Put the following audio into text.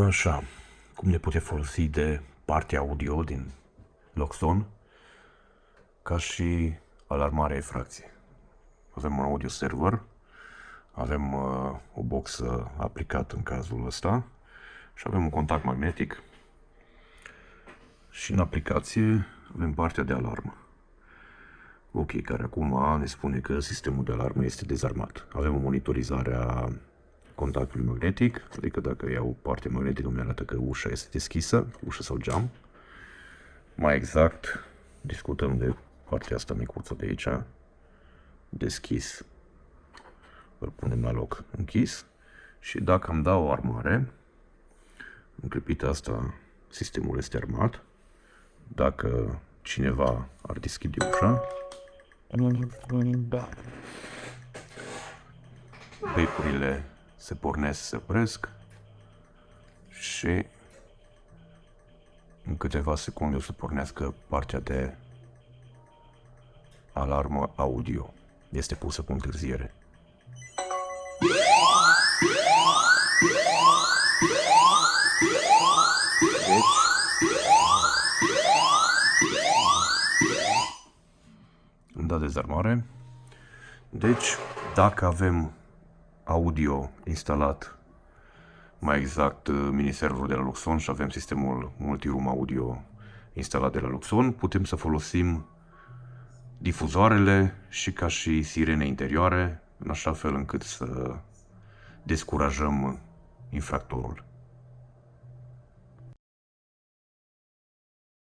Așa, cum ne putem folosi de partea audio din Loxon ca și alarmarea efracției. Avem un audio server, avem o boxă aplicată în cazul ăsta și avem un contact magnetic și în aplicație avem partea de alarmă. Ok, care acum ne spune că sistemul de alarmă este dezarmat. Avem o monitorizare a contactului magnetic, adică dacă iau partea magnetică îmi arată că ușa este deschisă, ușa sau geam. Mai exact, discutăm de partea asta micuță de aici, deschis, îl punem la loc închis și dacă îmi dau o armare, în clipita asta sistemul este armat. Dacă cineva ar deschide ușa, vaporile se pornesc, se opresc și în câteva secunde o să pornească partea de alarmă audio. Este pusă cu întârziere. Deci, îmi da dezarmare. Deci, dacă avem audio instalat, mai exact mini-serverul de la Loxon și avem sistemul multi-room audio instalat de la Loxon, putem să folosim difuzoarele și ca și sirene interioare, în așa fel încât să descurajăm infractorul.